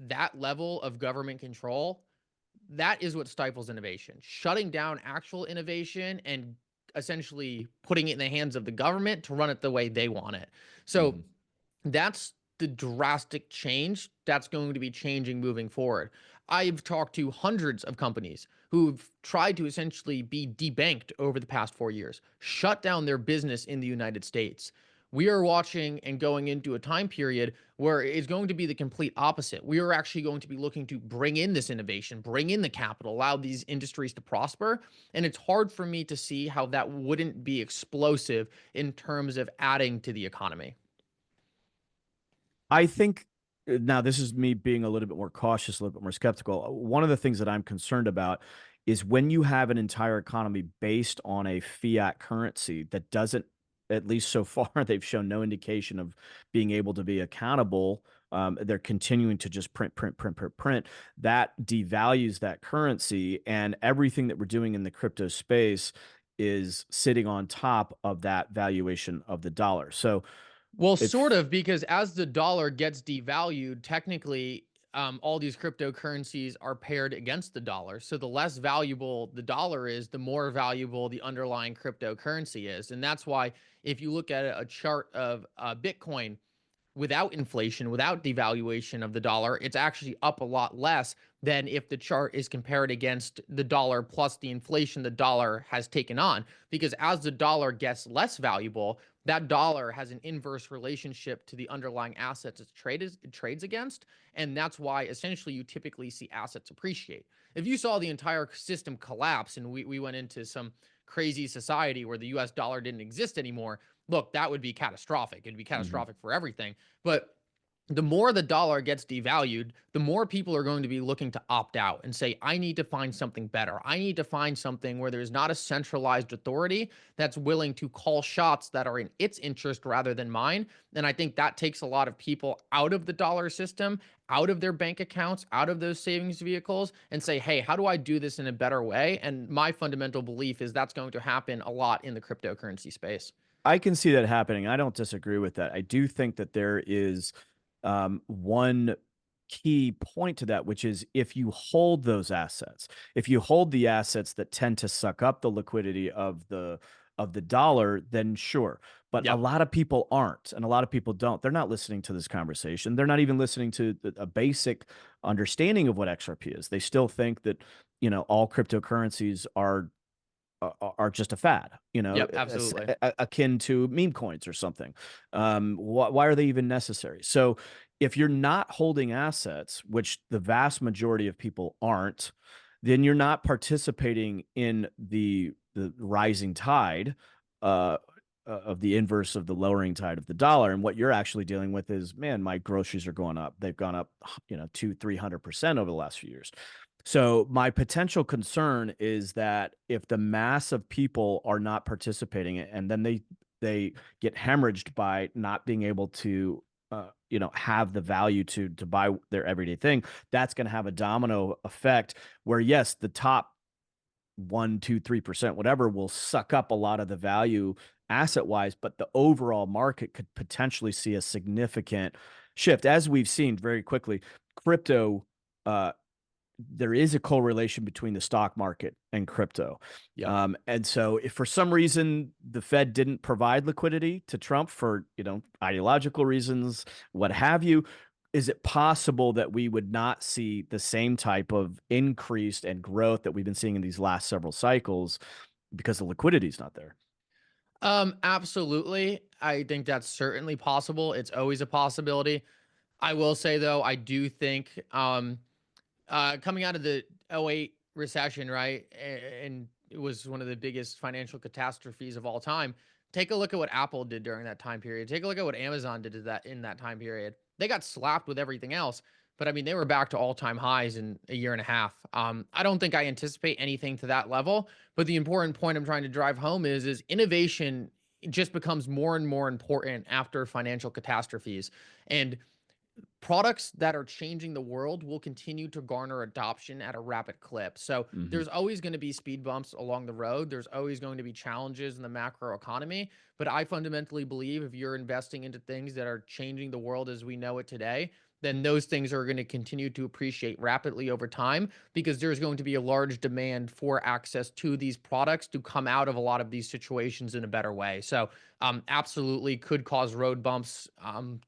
Speaker 2: that level of government control, that is what stifles innovation. Shutting down actual innovation and essentially putting it in the hands of the government to run it the way they want it. So
Speaker 1: mhm.
Speaker 2: that's the drastic change that's going to be changing moving forward. I've talked to hundreds of companies who've tried to essentially be debanked over the past 4 years, shut down their business in the United States. We are watching and going into a time period where it's going to be the complete opposite. We are actually going to be looking to bring in this innovation, bring in the capital, allow these industries to prosper. And it's hard for me to see how that wouldn't be explosive in terms of adding to the economy.
Speaker 1: I think now this is me being a little bit more cautious, a little bit more skeptical. One of the things that I'm concerned about is when you have an entire economy based on a fiat currency that doesn't, at least so far, they've shown no indication of being able to be accountable. They're continuing to just print, print, print, print, print. That devalues that currency, and everything that we're doing in the crypto space is sitting on top of that valuation of the dollar. So
Speaker 2: Well, sort
Speaker 1: it's
Speaker 2: of, because as the dollar gets devalued, technically, all these cryptocurrencies are paired against the dollar. So the less valuable the dollar is, the more valuable the underlying cryptocurrency is. And that's why, if you look at a chart of Bitcoin, without inflation, without devaluation of the dollar, it's actually up a lot less than if the chart is compared against the dollar plus the inflation the dollar has taken on. Because as the dollar gets less valuable, that dollar has an inverse relationship to the underlying assets it trades against. And that's why essentially you typically see assets appreciate. If you saw the entire system collapse and we went into some crazy society where the US dollar didn't exist anymore, look, that would be catastrophic. It'd be
Speaker 1: Mhm.
Speaker 2: catastrophic for everything. But the more the dollar gets devalued, the more people are going to be looking to opt out and say, I need to find something better. I need to find something where there's not a centralized authority that's willing to call shots that are in its interest rather than mine. And I think that takes a lot of people out of the dollar system, out of their bank accounts, out of those savings vehicles, and say, hey, how do I do this in a better way? And my fundamental belief is that's going to happen a lot in the cryptocurrency space.
Speaker 1: I can see that happening. I don't disagree with that. I do think that there is one key point to that, which is if you hold those assets, if you hold the assets that tend to suck up the liquidity of the dollar, then sure. But a
Speaker 2: Yep.
Speaker 1: lot of people aren't, and a lot of people don't. They're not listening to this conversation. They're not even listening to a basic understanding of what XRP is. They still think that all cryptocurrencies are just a fad,
Speaker 2: Yep. Absolutely.
Speaker 1: akin to meme coins or something. Why are they even necessary? So, if you're not holding assets, which the vast majority of people aren't, then you're not participating in the rising tide uh, of the inverse of the lowering tide of the dollar. And what you're actually dealing with is, man, my groceries are going up. They've gone up, 200-300% over the last few years. So my potential concern is that if the mass of people are not participating and then they get hemorrhaged by not being able to have the value to buy their everyday thing, that's going to have a domino effect where yes, the top 1, 2, 3%, whatever, will suck up a lot of the value asset wise, but the overall market could potentially see a significant shift. As we've seen very quickly, crypto uh, there is a correlation between the stock market and crypto.
Speaker 2: Yep.
Speaker 1: And so if for some reason the Fed didn't provide liquidity to Trump for, ideological reasons, what have you, is it possible that we would not see the same type of increase and growth that we've been seeing in these last several cycles because the liquidity is not there?
Speaker 2: Absolutely. I think that's certainly possible. It's always a possibility. I will say though, I do think coming out of the '08 recession, right? And it was one of the biggest financial catastrophes of all time. Take a look at what Apple did during that time period. Take a look at what Amazon did to that in that time period. They got slapped with everything else, but I mean, they were back to all-time highs in a year and a half. I don't think I anticipate anything to that level, but the important point I'm trying to drive home is innovation just becomes more and more important after financial catastrophes. And products that are changing the world will continue to garner adoption at a rapid clip. So
Speaker 1: Mhm.
Speaker 2: there's always going to be speed bumps along the road. There's always going to be challenges in the macro economy. But I fundamentally believe if you're investing into things that are changing the world as we know it today, then those things are going to continue to appreciate rapidly over time because there's going to be a large demand for access to these products to come out of a lot of these situations in a better way. So, absolutely could cause road bumps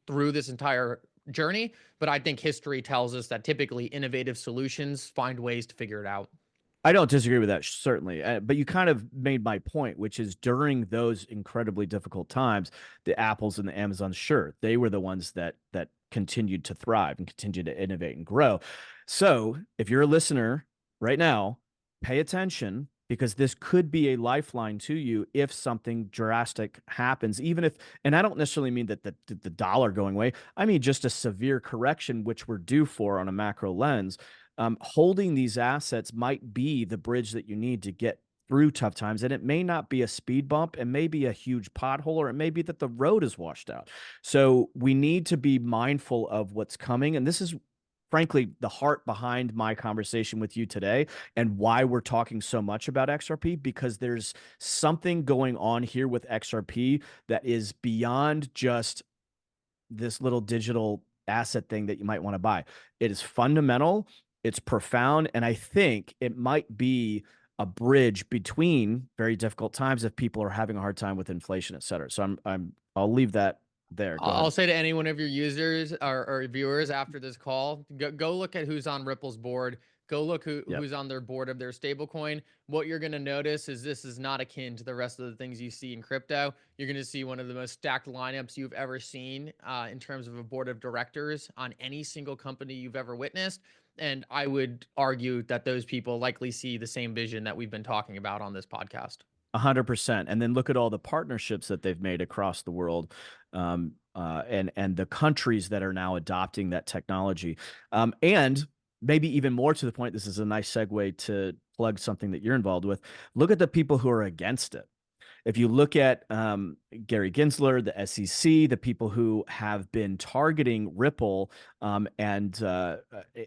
Speaker 2: through this entire journey, but I think history tells us that typically innovative solutions find ways to figure it out.
Speaker 1: I don't disagree with that, certainly. But you kind of made my point, which is during those incredibly difficult times, the Apples and the Amazons, sure, they were the ones that continued to thrive and continued to innovate and grow. So if you're a listener right now, pay attention because this could be a lifeline to you if something drastic happens, even if, and I don't necessarily mean that the dollar going away. I mean just a severe correction, which we're due for on a macro lens. Holding these assets might be the bridge that you need to get through tough times. And it may not be a speed bump, it may be a huge pothole, or it may be that the road is washed out. So we need to be mindful of what's coming. And this is frankly the heart behind my conversation with you today and why we're talking so much about XRP, because there's something going on here with XRP that is beyond just this little digital asset thing that you might want to buy. It is fundamental, it's profound, and I think it might be a bridge between very difficult times if people are having a hard time with inflation, et cetera. So I'll leave that there. Go
Speaker 2: I'll
Speaker 1: ahead.
Speaker 2: say to any one of your users or viewers after this call, go look at who's on Ripple's board. Go look
Speaker 1: Yep.
Speaker 2: who's on their board of their stablecoin. What you're going to notice is this is not akin to the rest of the things you see in crypto. You're going to see one of the most stacked lineups you've ever seen in terms of a board of directors on any single company you've ever witnessed. And I would argue that those people likely see the same vision that we've been talking about on this podcast.
Speaker 1: 100%. And then look at all the partnerships that they've made across the world, and the countries that are now adopting that technology. And maybe even more to the point, this is a nice segue to plug something that you're involved with. Look at the people who are against it. If you look at Gary Gensler, the SEC, the people who have been targeting Ripple, and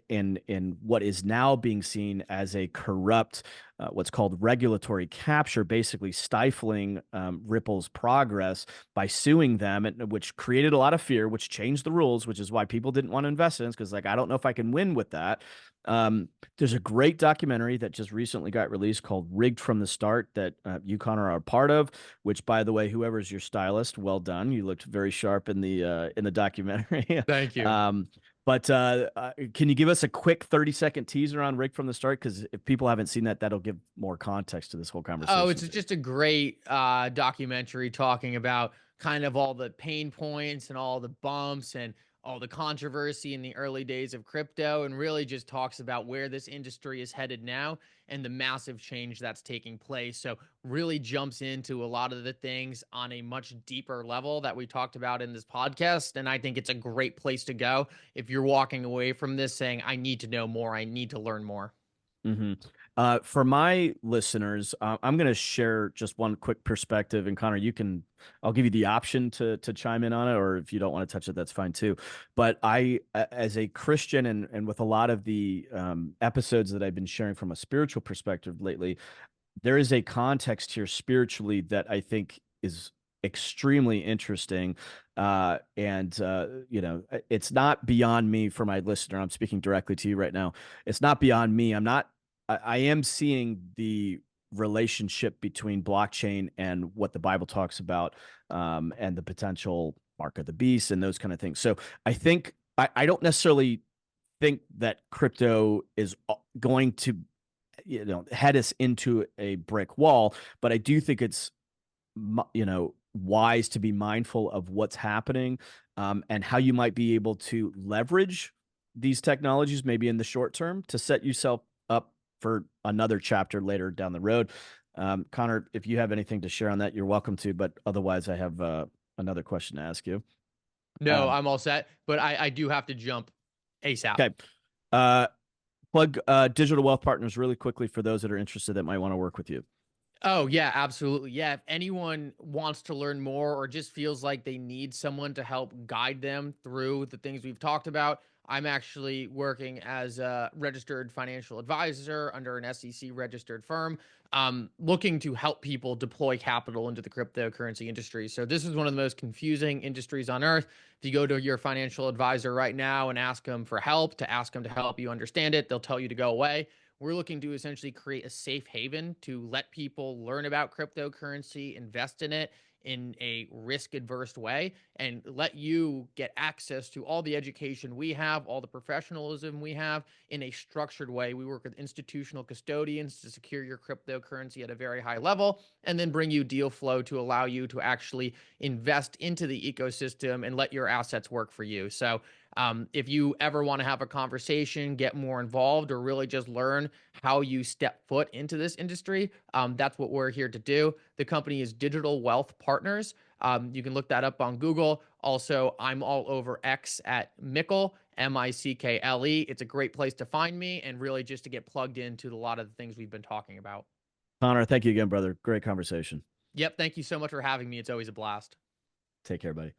Speaker 1: in what is now being seen as a corrupt, what's called regulatory capture, basically stifling Ripple's progress by suing them, which created a lot of fear, which changed the rules, which is why people didn't want to invest in it, because like, I don't know if I can win with that. Um, there's a great documentary that just recently got released called Rigged from the Start that you, Connor, are a part of, which, by the way, whoever's your stylist, well done. You looked very sharp in the documentary.
Speaker 2: Thank you.
Speaker 1: But can you give us a quick 30-second teaser on Rigged from the Start? Because if people haven't seen that, that'll give more context to this whole
Speaker 2: Oh,
Speaker 1: conversation
Speaker 2: it's
Speaker 1: too.
Speaker 2: just a great documentary talking about kind of all the pain points and all the bumps and all the controversy in the early days of crypto, and really just talks about where this industry is headed now and the massive change that's taking place. So, really jumps into a lot of the things on a much deeper level that we talked about in this podcast. And I think it's a great place to go if you're walking away from this saying, I need to know more, I need to learn more.
Speaker 1: Hmm. For my listeners, I'm going to share just one quick perspective, and Connor, I'll give you the option to chime in on it, or if you don't want to touch it, that's fine too. But as a Christian, and with a lot of the episodes that I've been sharing from a spiritual perspective lately, there is a context here spiritually that I think is extremely interesting. It's not beyond me for my listener. I'm speaking directly to you right now. It's not beyond me. I am seeing the relationship between blockchain and what the Bible talks about, and the potential mark of the beast and those kind of things. So I don't necessarily think that crypto is going to head us into a brick wall, but I do think it's wise to be mindful of what's happening, and how you might be able to leverage these technologies maybe in the short term to set yourself up for another chapter later down the road. Connor, if you have anything to share on that, you're welcome to, but otherwise I have another question to ask you.
Speaker 2: No,
Speaker 1: um,
Speaker 2: I'm all set, but I do have to jump ASAP.
Speaker 1: okay. uh, Plug Digital Wealth Partners really quickly for those that are interested that might want to work with you.
Speaker 2: Oh, yeah, absolutely. Yeah, if anyone wants to learn more or just feels like they need someone to help guide them through the things we've talked about, I'm actually working as a registered financial advisor under an SEC registered firm, looking to help people deploy capital into the cryptocurrency industry. So, this is one of the most confusing industries on earth. If you go to your financial advisor right now and ask them for help, to ask them to help you understand it, they'll tell you to go away. We're looking to essentially create a safe haven to let people learn about cryptocurrency, invest in it in a risk adverse way, and let you get access to all the education we have, all the professionalism we have in a structured way. We work with institutional custodians to secure your cryptocurrency at a very high level, and then bring you deal flow to allow you to actually invest into the ecosystem and let your assets work for you. So, if you ever want to have a conversation, get more involved, or really just learn how you step foot into this industry, that's what we're here to do. The company is Digital Wealth Partners. You can look that up on Google. Also, I'm all over X at Mickle, Mickle. It's a great place to find me and really just to get plugged into a lot of the things we've been talking about.
Speaker 1: Connor, thank you again, brother. Great conversation.
Speaker 2: Yep. Thank you so much for having me. It's always a blast.
Speaker 1: Take care, buddy.